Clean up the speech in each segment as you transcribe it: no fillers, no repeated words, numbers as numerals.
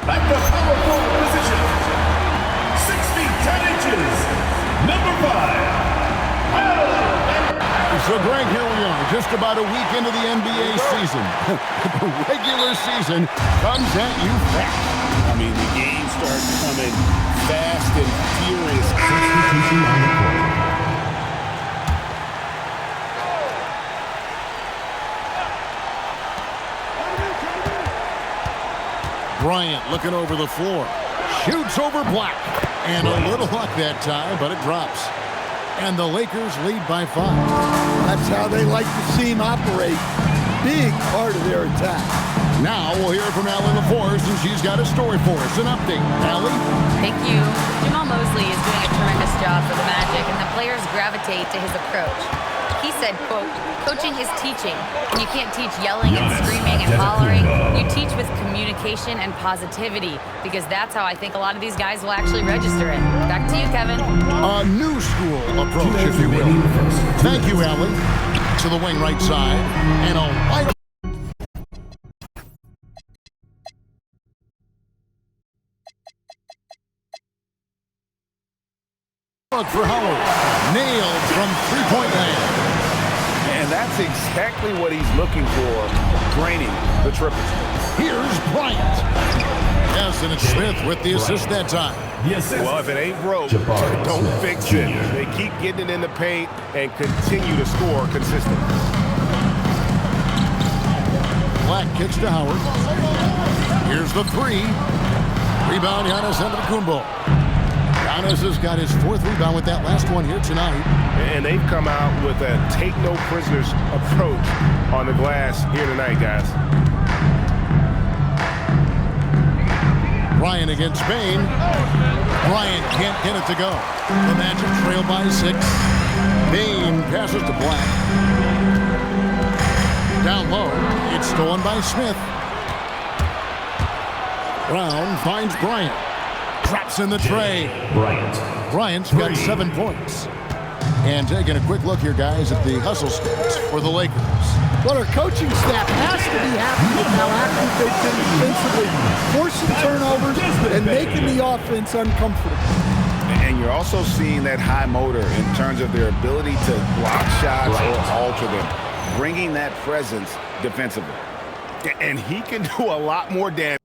At the power forward position, 6 feet 10 inches, number 5. So, Greg, here we are, just about a week into the NBA season. The regular season comes at you fast. I mean, the games start coming fast and furious. Substitution on the court. Bryant looking over the floor. Shoots over Black. And a little luck that time, but it drops. And the Lakers lead by 5. That's how they like to see him operate. Big part of their attack. Now we'll hear from Allie LaForce, and she's got a story for us. An update. Allie? Thank you. Jamal Mosley is doing a tremendous job for the Magic, and the players gravitate to his approach. He said, quote, "Coaching is teaching, and you can't teach yelling and screaming and hollering. You teach with communication and positivity, because that's how I think a lot of these guys will actually register it." Back to you, Kevin. A new school approach, if you will. Thank you, Allie. To the wing right side. And a wide look for Howard. Nailed from three-point land. And that's exactly what he's looking for, draining the triples. Here's Bryant. Yes, and it's Smith with the assist that time. Well, if it ain't broke, don't fix it. They keep getting it in the paint and continue to score consistently. Black kicks to Howard. Here's the 3. Rebound, Giannis Antetokounmpo. Giannis has got his 4th rebound with that last one here tonight. And they've come out with a take-no-prisoners approach on the glass here tonight, guys. Bryant against Bain. Bryant can't get it to go. The Magic trail by 6. Bain passes to Black. Down low. It's stolen by Smith. Brown finds Bryant. Drops in the tray. Bryant's got 7 points. And taking a quick look here, guys, at the hustle stats for the Lakers. Well, our coaching staff has to be happy with how active they've been defensively, forcing turnovers and making the offense uncomfortable. And you're also seeing that high motor in terms of their ability to block shots or alter them, bringing that presence defensively. And he can do a lot more damage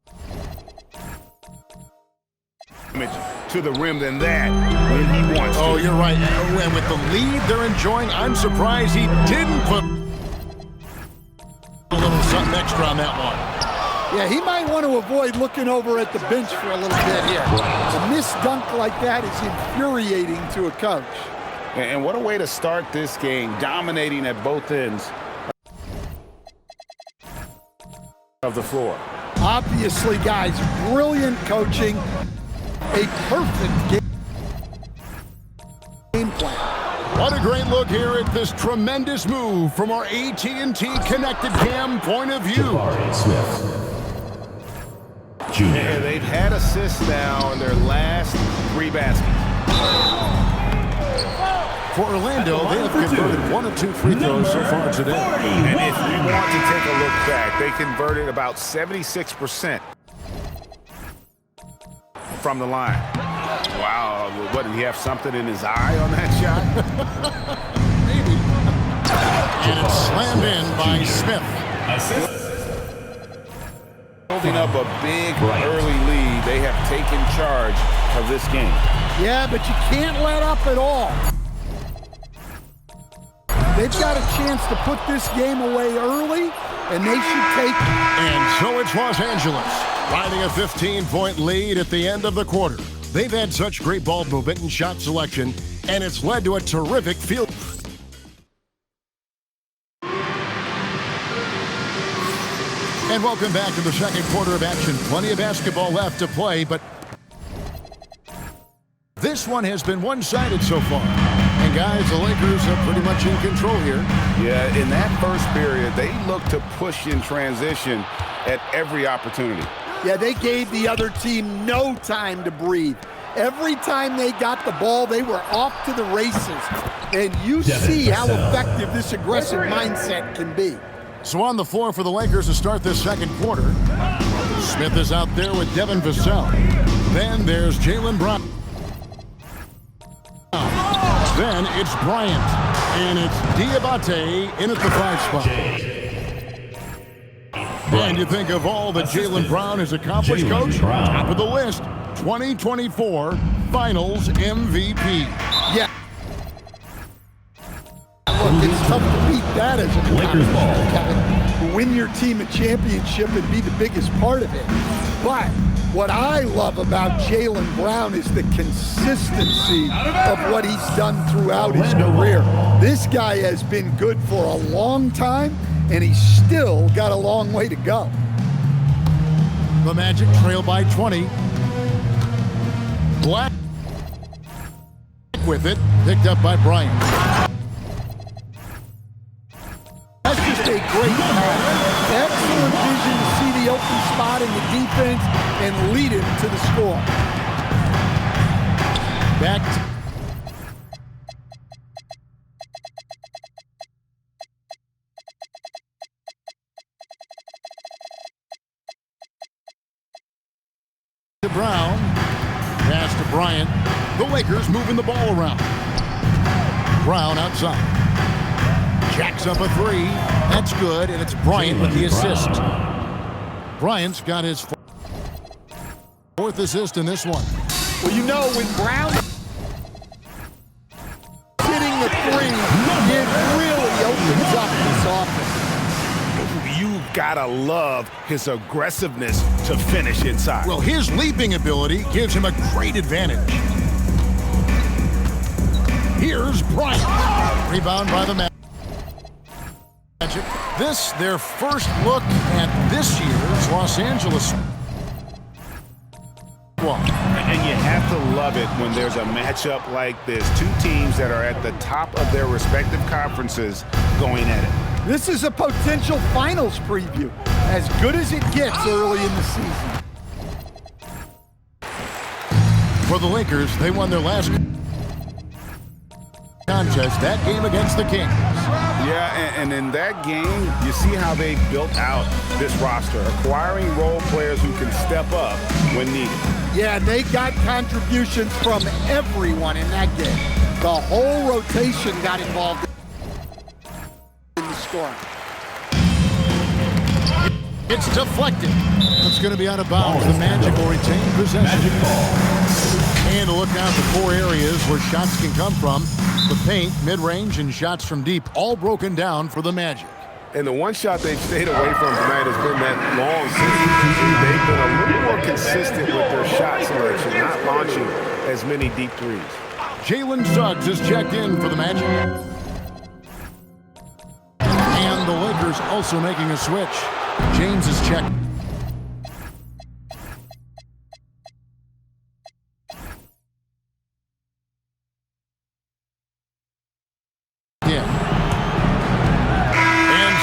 to the rim than that when he wants to. Oh, you're right. And with the lead they're enjoying, I'm surprised he didn't put a little something extra on that one. Yeah, he might want to avoid looking over at the bench for a little bit here. A missed dunk like that is infuriating to a coach. And what a way to start this game, dominating at both ends of the floor. Obviously, guys, brilliant coaching. A perfect game plan. What a great look here at this tremendous move from our AT&T Connected Cam point of view. And they've had assists now in their last 3 baskets. For Orlando, they have converted 1 of 2 free throws so far today. And if we want to take a look back, they converted about 76% from the line. Wow, what, did he have something in his eye on that shot? Maybe. And it's slammed in by Smith. Holding up a big early lead, they have taken charge of this game. Yeah, but you can't let up at all. They've got a chance to put this game away early, and they should take it. And so it's Los Angeles, riding a 15-point lead at the end of the quarter. They've had such great ball movement and shot selection, and it's led to a terrific field. And welcome back to the second quarter of action. Plenty of basketball left to play, but this one has been one-sided so far. And guys, the Lakers are pretty much in control here. Yeah, in that first period, they looked to push in transition at every opportunity. Yeah, they gave the other team no time to breathe. Every time they got the ball, they were off to the races. And you see how effective this aggressive mindset can be. So on the floor for the Lakers to start this second quarter, Smith is out there with Devin Vassell. Then there's Jaylen Brown. Then it's Bryant. And it's Diabate in at the 5 spot. And you think of all that Jaylen Brown has accomplished, Coach? Top of the list, 2024 Finals MVP. Yeah. Look, it's tough to beat that as a Lakers ball. Kevin. Win your team a championship and be the biggest part of it. But what I love about Jaylen Brown is the consistency of what he's done throughout his career. This guy has been good for a long time, and he's still got a long way to go. The Magic trail by 20. Black with it, picked up by Bryant. That's just a great pass. Excellent vision to see the open spot in the defense and lead him to the score. Back to Brown. Pass to Bryant. The Lakers moving the ball around. Brown outside. Jacks up a 3. That's good, and it's Bryant with the assist. Bryant's got his 4th assist in this one. Well, you know, when Brown hitting the 3, it really opens up this offense. You've got to love his aggressiveness to finish inside. Well, his leaping ability gives him a great advantage. Here's Bryant. Rebound by the Magic. This, their first look at this year's Los Angeles squad. And you have to love it when there's a matchup like this. Two teams that are at the top of their respective conferences going at it. This is a potential finals preview, as good as it gets early in the season. For the Lakers, they won their last contest, that game against the Kings. Yeah, and in that game, you see how they built out this roster, acquiring role players who can step up when needed. Yeah, and they got contributions from everyone in that game. The whole rotation got involved in the scoring. It's deflected. It's going to be out of bounds. The Magic will retain possession. And to look out the 4 areas where shots can come from. The paint, mid-range, and shots from deep, all broken down for the Magic. And the one shot they've stayed away from tonight has been that long season. They've been a little more consistent with their shot selection, not launching as many deep threes. Jalen Suggs is checked in for the Magic. And the Lakers also making a switch. James is checked.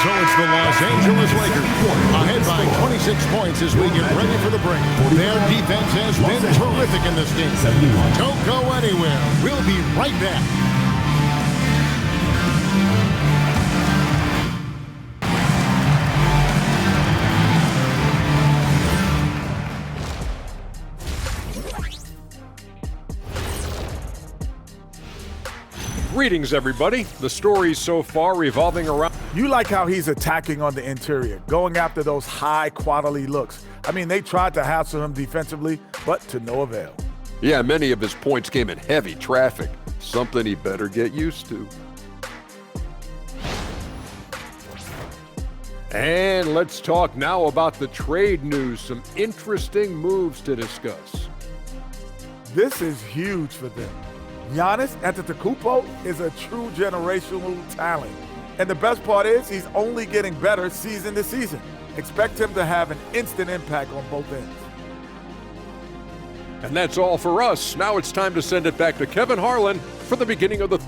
So it's the Los Angeles Lakers ahead by 26 points as we get ready for the break. Their defense has been terrific in this game. Don't go anywhere. We'll be right back. Greetings, everybody. The stories so far revolving around... You like how he's attacking on the interior, going after those high-quality looks. I mean, they tried to hassle him defensively, but to no avail. Yeah, many of his points came in heavy traffic, something he better get used to. And let's talk now about the trade news. Some interesting moves to discuss. This is huge for them. Giannis Antetokounmpo is a true generational talent. And the best part is he's only getting better season to season. Expect him to have an instant impact on both ends. And that's all for us. Now it's time to send it back to Kevin Harlan for the beginning of the...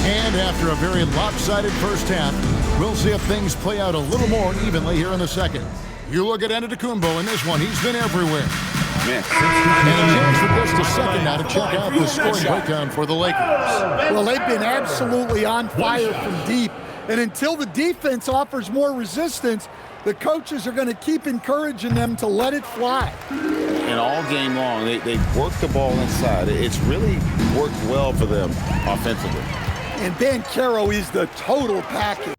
And after a very lopsided first half, we'll see if things play out a little more evenly here in the second. You look at Antetokounmpo in this one. He's been everywhere. bench. And a chance for just a second now to check out the scoring breakdown for the Lakers. Well, they've been absolutely on fire from deep. And until the defense offers more resistance, the coaches are going to keep encouraging them to let it fly. And all game long, they've worked the ball inside. It's really worked well for them offensively. And Banchero is the total package.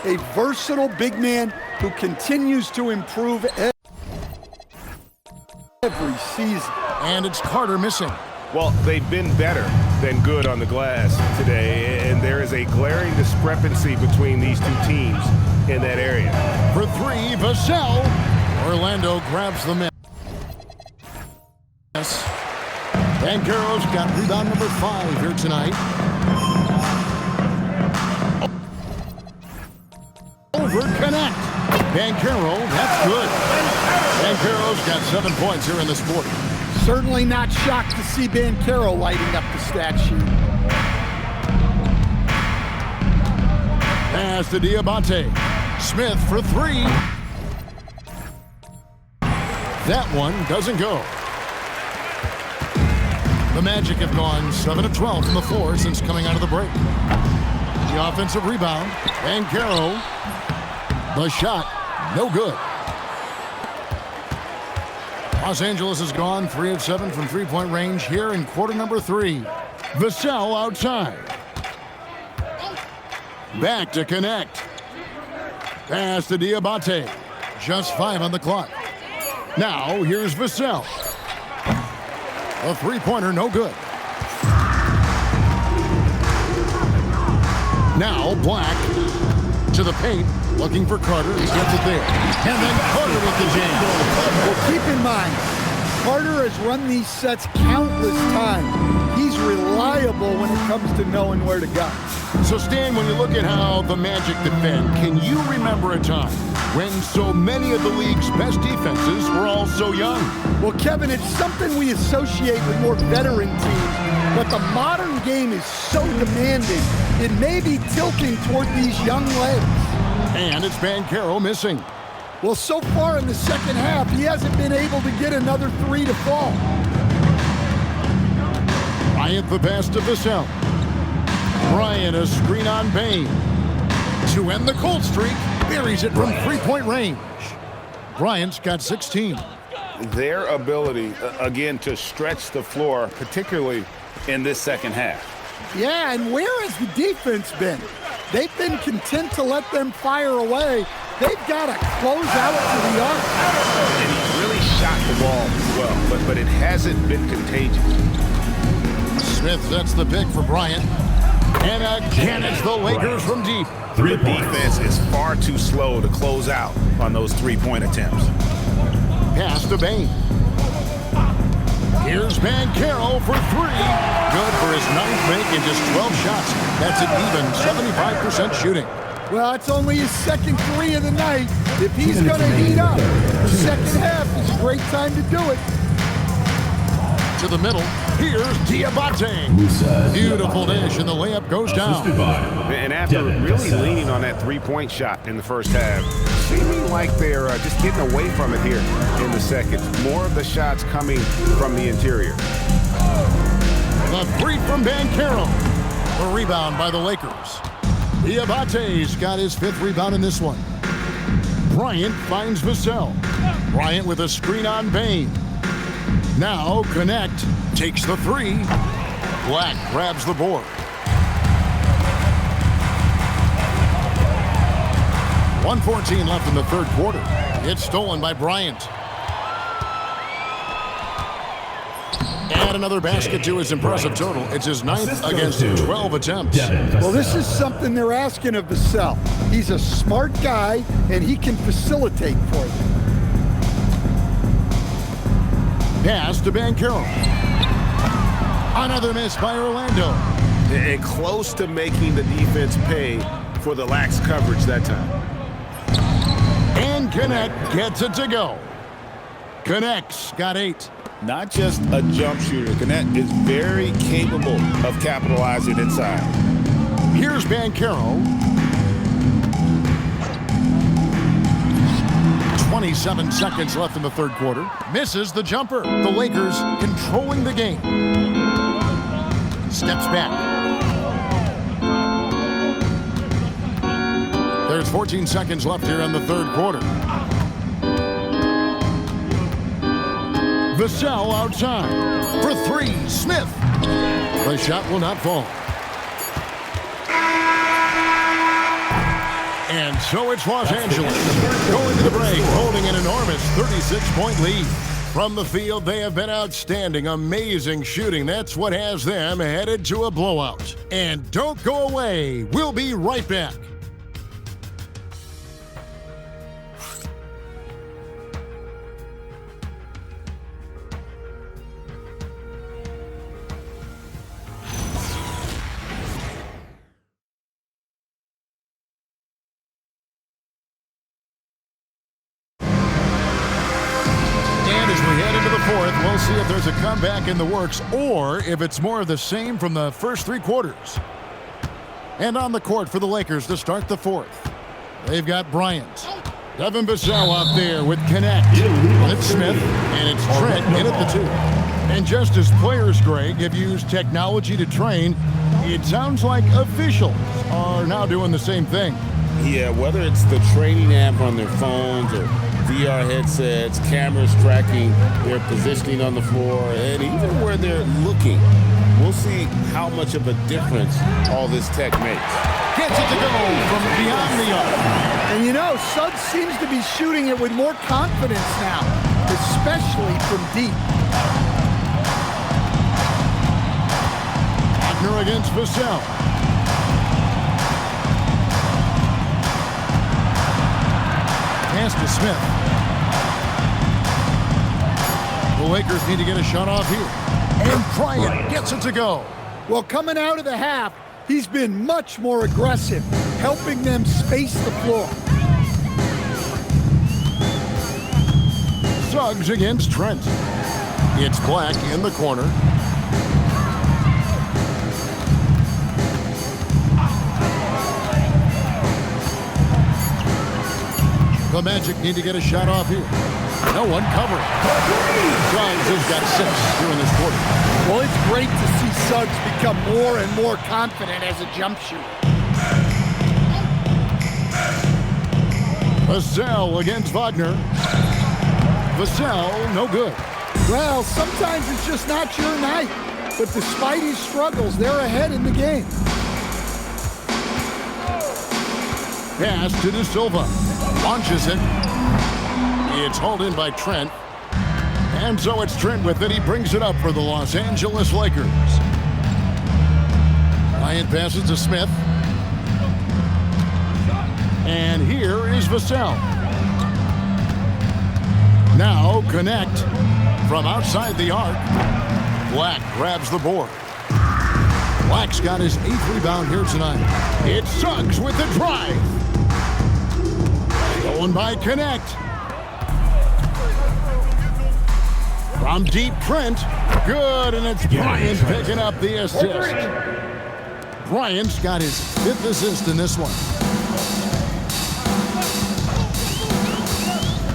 A versatile big man who continues to improve every season. And it's Carter missing. Well, they've been better than good on the glass today, and there is a glaring discrepancy between these two teams in that area. For three, Vassell. Orlando grabs the miss. Banchero's got rebound number 5 here tonight. Over connect. Banchero, that's good. Banchero's got 7 points here in this quarter. Certainly not shocked to see Banchero lighting up the stat sheet. Pass to Diabate. Smith for 3. That one doesn't go. The Magic have gone 7 of 12 from the floor since coming out of the break. The offensive rebound. Banchero. The shot, no good. Los Angeles has gone 3 of 7 from three-point range here in quarter number 3. Vassell outside. Back to connect. Pass to Diabate. Just 5 on the clock. Now here's Vassell. A three-pointer, no good. Now Black to the paint, looking for Carter. He gets it there. And then Carter with the jam. Well, keep in mind, Carter has run these sets countless times. He's reliable when it comes to knowing where to go. So, Stan, when you look at how the Magic defend, can you remember a time when so many of the league's best defenses were all so young? Well, Kevin, it's something we associate with more veteran teams, but the modern game is so demanding, it may be tilting toward these young legs. And it's Banchero missing. Well, so far in the second half, he hasn't been able to get another 3 to fall. Bryant the pass to Vassell. Bryant a screen on Bain. To end the cold streak, buries it from three-point range. Bryant's got 16. Their ability, again, to stretch the floor, particularly in this second half. Yeah, and where has the defense been? They've been content to let them fire away. They've got to close out to the arc. And he's really shot the ball well, but it hasn't been contagious. Smith sets the pick for Bryant. And again, it's the Lakers from deep. The defense is far too slow to close out on those three-point attempts. Pass to Bain. Here's Banchero for 3. Good for his 9th make in just 12 shots. That's an even 75% shooting. Well, it's only his second 3 of the night. If he's going to heat up, the second half is a great time to do it. To the middle, here's Diabate. Beautiful dish, and the layup goes down. And after really leaning on that three-point shot in the first half, seeming like they're just getting away from it here in the second. More of the shots coming from the interior. The 3 from Banchero. The rebound by the Lakers. Diabate's got his 5th rebound in this one. Bryant finds Vassell. Bryant with a screen on Bain. Now Connect takes the 3. Black grabs the board. 1:14 left in the third quarter. It's stolen by Bryant. Add another basket to his impressive total. It's his 9th against 12 attempts. Well, this is something they're asking of Vassell. He's a smart guy, and he can facilitate for them. Pass to Banchero. Another miss by Orlando. And close to making the defense pay for the lax coverage that time. And Connect gets it to go. Connect's got 8. Not just a jump shooter. Connect is very capable of capitalizing inside. Here's Banchero. 27 seconds left in the third quarter. Misses the jumper. The Lakers controlling the game. Steps back. There's 14 seconds left here in the third quarter. Vassell outside. For three, Smith. The shot will not fall. And so it's Los Angeles going to the break, holding an enormous 36-point lead. From the field, they have been outstanding, amazing shooting. That's what has them headed to a blowout. And don't go away. We'll be right back. We'll see if there's a comeback in the works or if it's more of the same from the first three quarters. And on the court for the Lakers to start the fourth. They've got Bryant. Devin Vassell out there with Connect. It's Smith, and it's Trent in at the two. And just as players, Greg, have used technology to train, it sounds like officials are now doing the same thing. Yeah, whether it's the training app on their phones or VR headsets, cameras tracking their positioning on the floor, and even where they're looking. We'll see how much of a difference all this tech makes. Gets it to go from beyond the arc. And you know, Suggs seems to be shooting it with more confidence now, especially from deep. Wagner against Vassell. Pass to Smith. The Lakers need to get a shot off here. And Bryant gets it to go. Well, coming out of the half, he's been much more aggressive, helping them space the floor. Suggs against Trent. It's Black in the corner. The Magic need to get a shot off here. No one covering. Suggs has got 6 here in this quarter. Well, it's great to see Suggs become more and more confident as a jump shooter. Vassell against Wagner. Vassell, no good. Well, sometimes it's just not your night. But despite his struggles, they're ahead in the game. Pass to De Silva. Launches it. It's hauled in by Trent. And so it's Trent with it. He brings it up for the Los Angeles Lakers. Bryant passes to Smith. And here is Vassell. Now Connect from outside the arc. Black grabs the board. Black's got his 8th rebound here tonight. It's Suggs with the drive. Going by Connect. From deep, Trent. Good, and it's Bryant picking up the assist. Bryant's got his 5th assist in this one.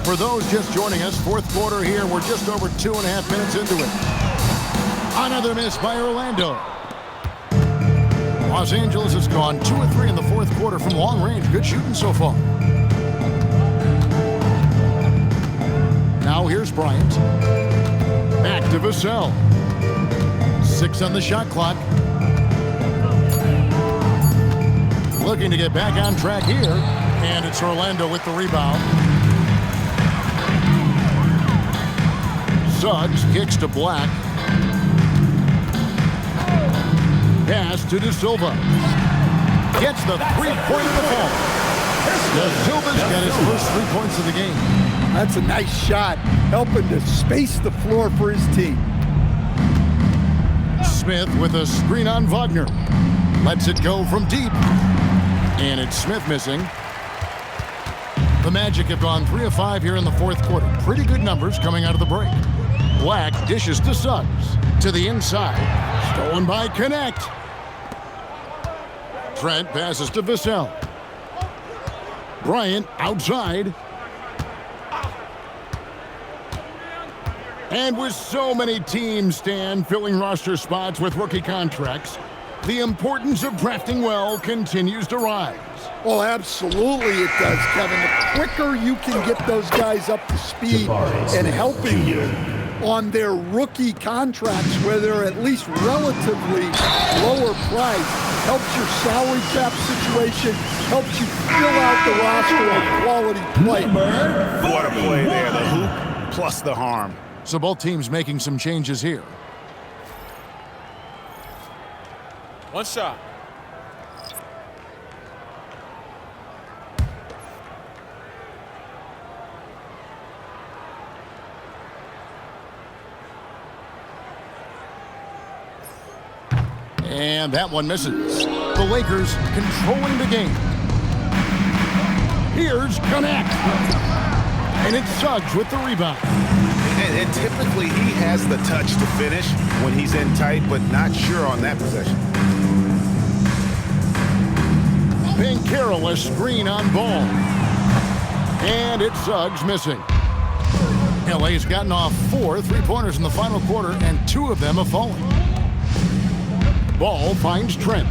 For those just joining us, 4th quarter here. We're just over 2.5 minutes into it. Another miss by Orlando. Los Angeles has gone 2 of 3 in the 4th quarter from long range. Good shooting so far. Now here's Bryant. Back to Vassell. 6 on the shot clock. Looking to get back on track here. And it's Orlando with the rebound. Suggs kicks to Black. Pass to De Silva. Gets the 3-point of the ball. De Silva's got his first 3 points of the game. That's a nice shot, helping to space the floor for his team. Smith with a screen on Wagner. Lets it go from deep. And it's Smith missing. The Magic have gone 3 of 5 here in the 4th quarter. Pretty good numbers coming out of the break. Black dishes to Suggs. To the inside. Stolen by Connect. Trent passes to Vassell. Bryant outside. And with so many teams, Stan, filling roster spots with rookie contracts, the importance of drafting well continues to rise. Oh, absolutely it does, Kevin. The quicker you can get those guys up to speed and helping you on their rookie contracts where they're at least relatively lower price, helps your salary cap situation, helps you fill out the roster of quality players. What a play there, the hoop plus the harm. So both teams making some changes here. One shot. And that one misses. The Lakers controlling the game. Here's Connect. And it's Suggs with the rebound. And typically he has the touch to finish when he's in tight, but not sure on that possession. Banchero, a screen on Ball. And it's Suggs missing. LA's gotten off 4 3-pointers in the final quarter, and 2 of them have fallen. Ball finds Trent.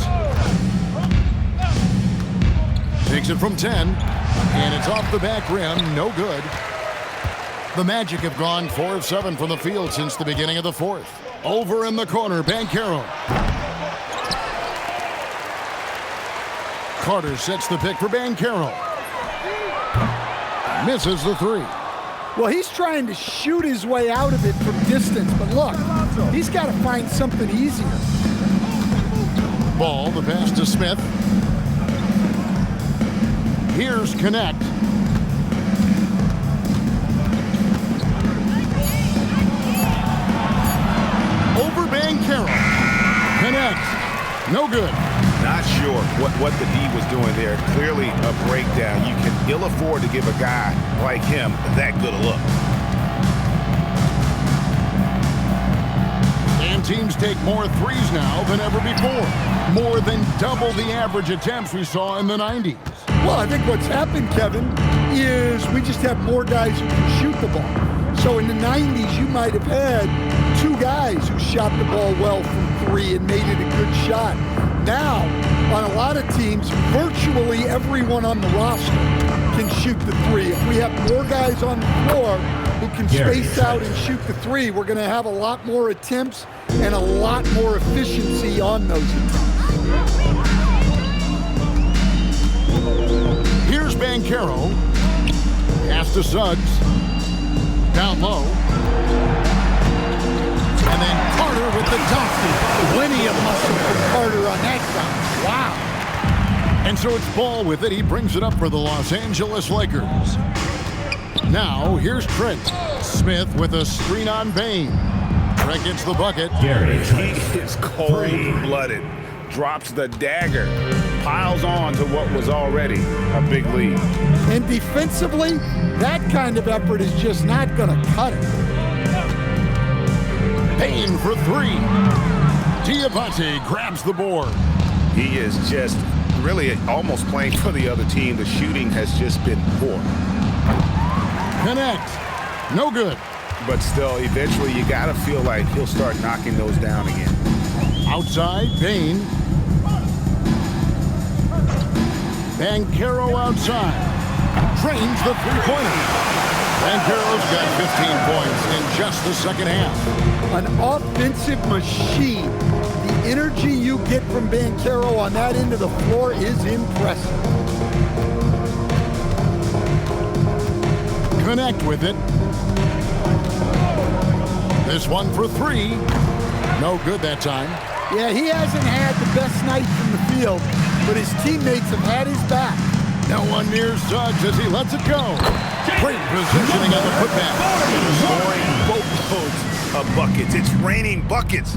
Takes it from 10, and it's off the back rim, no good. The Magic have gone 4 of 7 from the field since the beginning of the fourth. Over in the corner, Banchero. Carter sets the pick for Banchero. Misses the 3. Well, he's trying to shoot his way out of it from distance, but look, he's got to find something easier. Ball, the pass to Smith. Here's Connect. Over Banchero. Connect. No good. Not sure what the D was doing there. Clearly a breakdown. You can ill afford to give a guy like him that good a look. And teams take more threes now than ever before. More than double the average attempts we saw in the 90s. Well, I think what's happened, Kevin, is we just have more guys who can shoot the ball. So in the 90s, you might have had 2 guys who shot the ball well from 3 and made it a good shot. Now, on a lot of teams, virtually everyone on the roster can shoot the 3. If we have more guys on the floor who can space out and shoot the 3, we're going to have a lot more attempts and a lot more efficiency on those attempts. Here's Banchero. Pass to Suggs. Down low. And then Carter with the dunk. Plenty of muscle for Carter on that dunk. Wow. And so it's Ball with it. He brings it up for the Los Angeles Lakers. Now, here's Trent. Smith with a screen on Bain. Trent gets the bucket. He is cold-blooded. Drops the dagger. Piles on to what was already a big lead. And defensively, that kind of effort is just not going to cut it. Bain for 3. Diabate grabs the board. He is just really almost playing for the other team. The shooting has just been poor. Connect. No good. But still, eventually you got to feel like he'll start knocking those down again. Outside, Bain. Banchero outside. Drains the 3-pointer. Banchero's got 15 points in just the second half. An offensive machine. The energy you get from Banchero on that end of the floor is impressive. Connect with it. This one for 3. No good that time. Yeah, he hasn't had the best night from the field, but his teammates have had his back. No one near Suggs as he lets it go. Great positioning on the putback. Scoring boatloads of buckets. It's raining buckets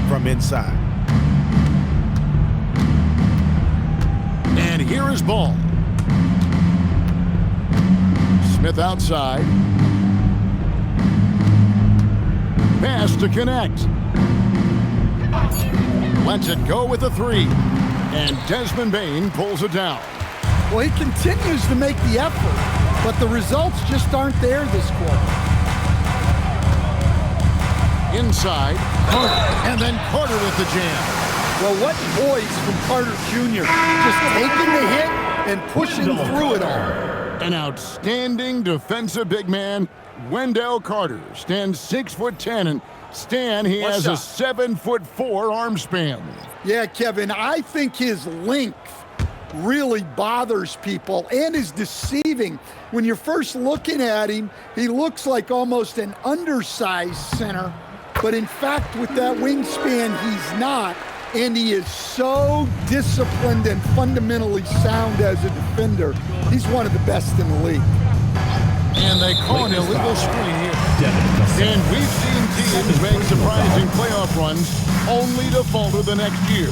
from inside. And here is Ball. Smith outside. Pass to Connect. Lets it go with a 3. And Desmond Bain pulls it down. Well, he continues to make the effort, but the results just aren't there this quarter. Inside, Carter, and then Carter with the jam. Well, what poise from Carter Jr. Just taking the hit and pushing through it all. An outstanding defensive big man, Wendell Carter, stands 6'10", and Stan, he has a 7'4" arm span. Yeah, Kevin, I think his length really bothers people and is deceiving. When you're first looking at him, he looks like almost an undersized center, but in fact, with that wingspan, he's not. And he is so disciplined and fundamentally sound as a defender. He's one of the best in the league. And they call an illegal screen here. And we've seen teams make surprising playoff runs only to falter the next year.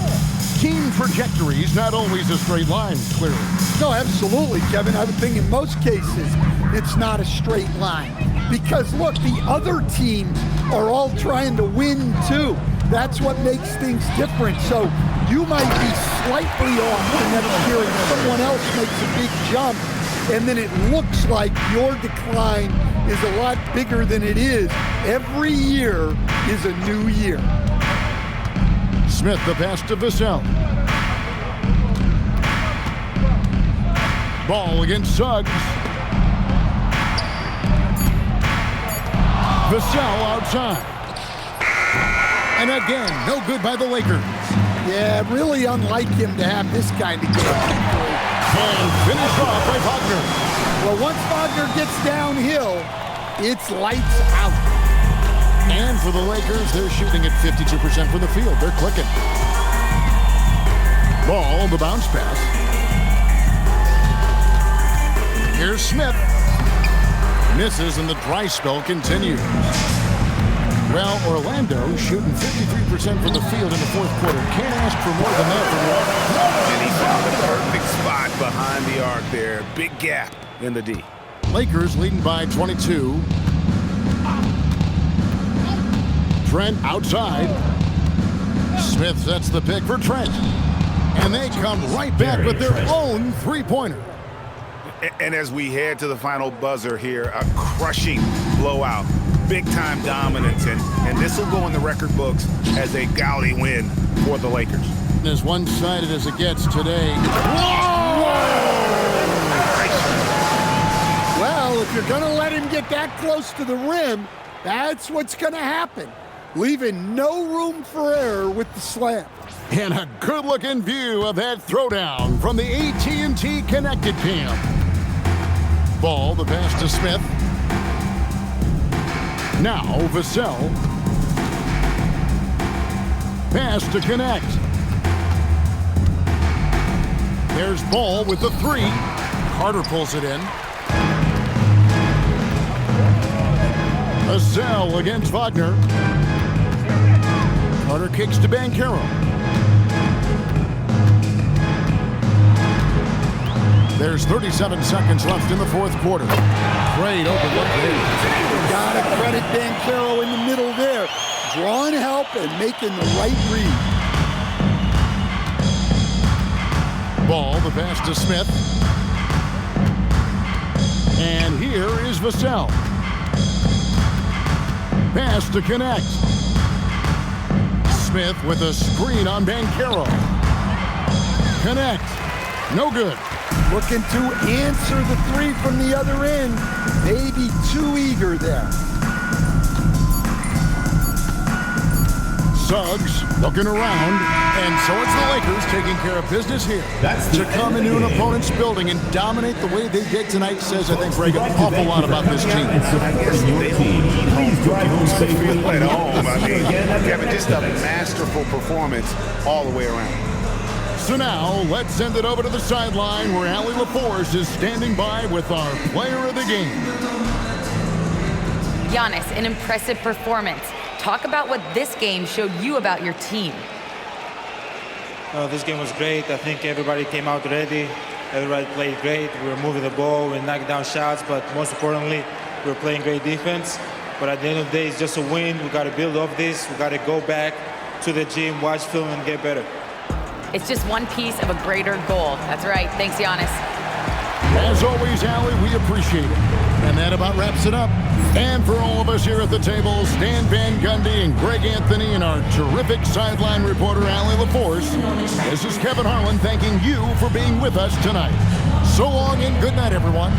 Team trajectories not always a straight line, clearly. No, absolutely, Kevin. I would think in most cases it's not a straight line. Because, look, the other teams are all trying to win, too. That's what makes things different. So you might be slightly off the next year and someone else makes a big jump, and then it looks like your decline is a lot bigger than it is. Every year is a new year. Smith, the pass to Vassell. Ball against Suggs. Vassell outside. And again, no good by the Lakers. Yeah, really unlike him to have this kind of game. And finished off by Wagner. Well, once Wagner gets downhill, it's lights out. And for the Lakers, they're shooting at 52% from the field. They're clicking. Ball, the bounce pass. Here's Smith. Misses, and the dry spell continues. Well, Orlando shooting 53% from the field in the fourth quarter. Can't ask for more than that from And he found the perfect spot behind the arc there. Big gap in the D. Lakers leading by 22. Trent outside. Smith sets the pick for Trent. And they come right back with their own three-pointer. And as we head to the final buzzer here, a crushing blowout. Big-time dominance, and this will go in the record books as a gaudy win for the Lakers. As one-sided as it gets today. Well, if you're going to let him get that close to the rim, that's what's going to happen. Leaving no room for error with the slam. And a good-looking view of that throwdown from the AT&T Connected Cam. Ball, the pass to Smith. Now Vassell. Pass to connect. There's Ball with the three. Carter pulls it in. Vassell against Wagner. Carter kicks to Banchero. There's 37 seconds left in the fourth quarter. Great open look there. Gotta credit Banchero in the middle there. Drawing help and making the right read. Ball, the pass to Smith. And here is Vassell. Pass to connect. Smith with a screen on Banchero. Connect. No good. Looking to answer the three from the other end. Maybe too eager there. Suggs looking around, and so it's the Lakers taking care of business here. To come into an opponent's building and dominate the way they did tonight says, I think, Greg, an awful lot about this team. Please drive home safely. At home, I mean, Kevin, just a masterful performance all the way around. So now, let's send it over to the sideline where Allie LaForce is standing by with our player of the game. Giannis, an impressive performance. Talk about what this game showed you about your team. This game was great. I think everybody came out ready. Everybody played great. We were moving the ball, we knocked down shots, but most importantly, we were playing great defense. But at the end of the day, it's just a win. We got to build off this. We got to go back to the gym, watch film, and get better. It's just one piece of a greater goal. That's right. Thanks, Giannis. As always, Allie, we appreciate it. And that about wraps it up. And for all of us here at the table, Stan Van Gundy and Greg Anthony and our terrific sideline reporter, Allie LaForce, this is Kevin Harlan thanking you for being with us tonight. So long and good night, everyone.